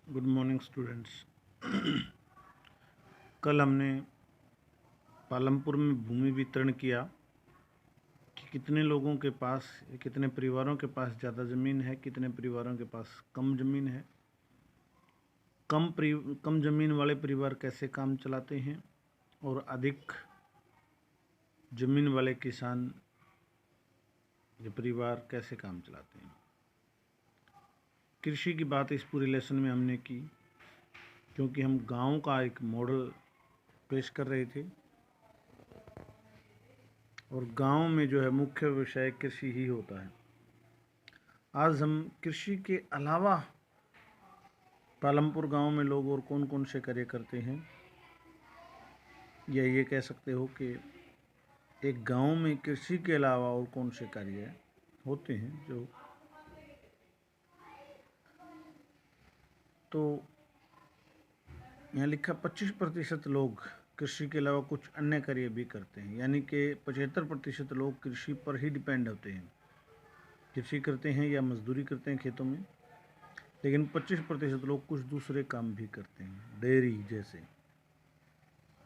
Good morning students. कल हमने पालमपुर में भूमि वितरण किया कि कितने लोगों के पास, कितने परिवारों के पास ज़्यादा ज़मीन है, कितने परिवारों के पास कम ज़मीन है, कम ज़मीन वाले परिवार कैसे काम चलाते हैं और अधिक ज़मीन वाले किसान या परिवार कैसे काम चलाते हैं। कृषि की बात इस पूरे लेसन में हमने की क्योंकि हम गांव का एक मॉडल पेश कर रहे थे और गांव में जो है मुख्य व्यवसाय कृषि ही होता है। आज हम कृषि के अलावा पालमपुर गांव में लोग और कौन कौन से कार्य करते हैं, या ये कह सकते हो कि एक गांव में कृषि के अलावा और कौन से कार्य होते हैं जो तो यहाँ लिखा 25% लोग कृषि के अलावा कुछ अन्य कार्य भी करते हैं, यानी कि 75% लोग कृषि पर ही डिपेंड होते हैं, कृषि करते हैं या मजदूरी करते हैं खेतों में। लेकिन 25% लोग कुछ दूसरे काम भी करते हैं, डेयरी जैसे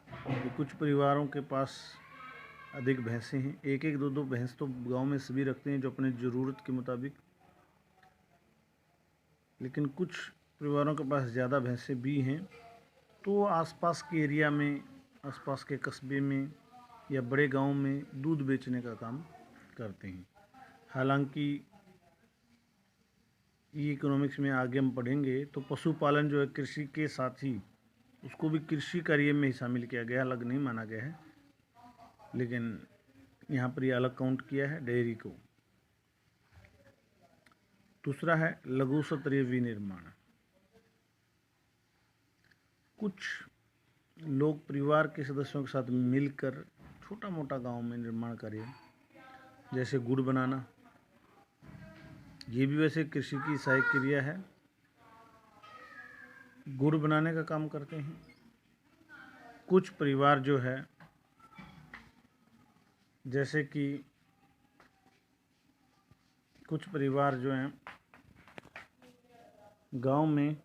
कि कुछ परिवारों के पास अधिक भैंसें हैं, एक एक दो दो भैंस तो गांव में सभी रखते हैं जो अपने ज़रूरत के मुताबिक। लेकिन कुछ परिवारों के पास ज़्यादा भैंसें भी हैं तो आसपास के एरिया में, आसपास के कस्बे में या बड़े गांव में दूध बेचने का काम करते हैं। हालांकि ई इकोनॉमिक्स में आगे हम पढ़ेंगे तो पशुपालन जो है कृषि के साथ ही उसको भी कृषि कार्य में ही शामिल किया गया, अलग नहीं माना गया है, लेकिन यहाँ पर ये अलग काउंट किया है डेयरी को। दूसरा है लघु स्तरीय विनिर्माण। कुछ लोग परिवार के सदस्यों के साथ मिलकर छोटा मोटा गांव में निर्माण कार्य, जैसे गुड़ बनाना, ये भी वैसे कृषि की सहायक क्रिया है, गुड़ बनाने का काम करते हैं। कुछ परिवार जो है जैसे कि कुछ परिवार जो हैं गांव में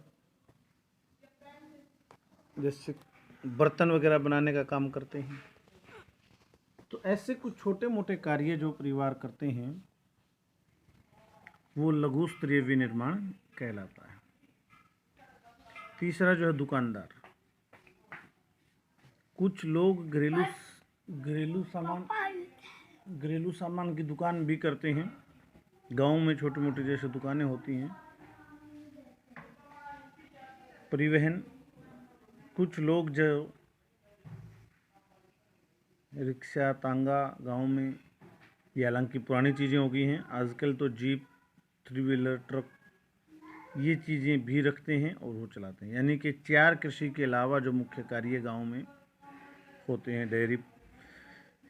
जैसे बर्तन वगैरह बनाने का काम करते हैं। तो ऐसे कुछ छोटे मोटे कार्य जो परिवार करते हैं वो लघु स्तरीय विनिर्माण कहलाता है। तीसरा जो है दुकानदार। कुछ लोग घरेलू सामान की दुकान भी करते हैं। गांव में छोटी मोटी जैसे दुकानें होती हैं। परिवहन, कुछ लोग जो रिक्शा, तांगा गांव में, ये हालांकि पुरानी चीज़ें हो गई हैं, आजकल तो जीप, 3 व्हीलर, ट्रक, ये चीज़ें भी रखते हैं और वो चलाते हैं। यानी कि 4 कृषि के अलावा जो मुख्य कार्य गांव में होते हैं, डेयरी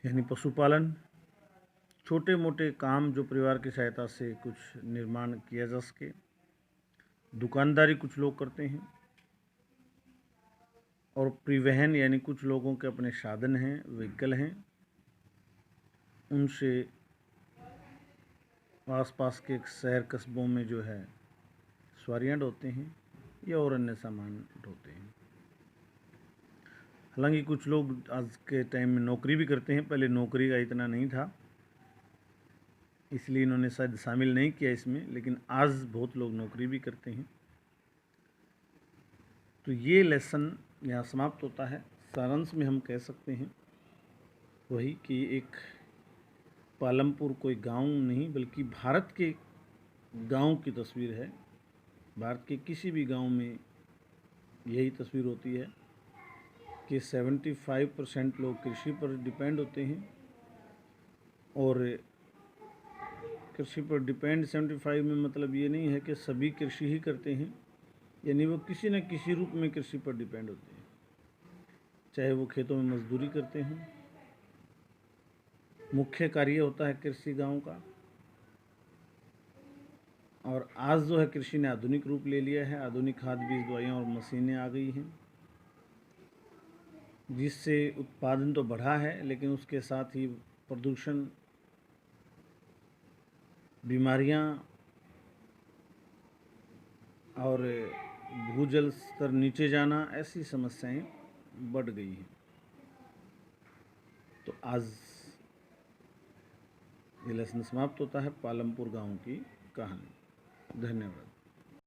यानी पशुपालन, छोटे मोटे काम जो परिवार की सहायता से कुछ निर्माण किया जा सके, दुकानदारी कुछ लोग करते हैं, और परिवहन यानी कुछ लोगों के अपने साधन हैं, व्हीकल हैं, उनसे आसपास के शहर कस्बों में जो है सवारियाँ ढोते हैं या और अन्य सामान ढोते हैं। हालांकि कुछ लोग आज के टाइम में नौकरी भी करते हैं, पहले नौकरी का इतना नहीं था इसलिए इन्होंने शायद शामिल नहीं किया इसमें, लेकिन आज बहुत लोग नौकरी भी करते हैं। तो ये लेसन यहाँ समाप्त होता है। सारांश में हम कह सकते हैं वही कि एक पालमपुर कोई गांव नहीं बल्कि भारत के गांव की तस्वीर है। भारत के किसी भी गांव में यही तस्वीर होती है कि 75% लोग कृषि पर डिपेंड होते हैं, और कृषि पर डिपेंड 75 में मतलब ये नहीं है कि सभी कृषि ही करते हैं, यानी वो किसी न किसी रूप में कृषि पर डिपेंड होते हैं, चाहे वो खेतों में मजदूरी करते हैं, मुख्य कार्य होता है कृषि गांव का। और आज जो है कृषि ने आधुनिक रूप ले लिया है, आधुनिक खाद, बीज, दवाइयाँ और मशीनें आ गई हैं, जिससे उत्पादन तो बढ़ा है लेकिन उसके साथ ही प्रदूषण, बीमारियां और भूजल स्तर नीचे जाना, ऐसी समस्याएं बढ़ गई हैं। तो आज ये लेसन समाप्त होता है पालमपुर गांव की कहानी। धन्यवाद।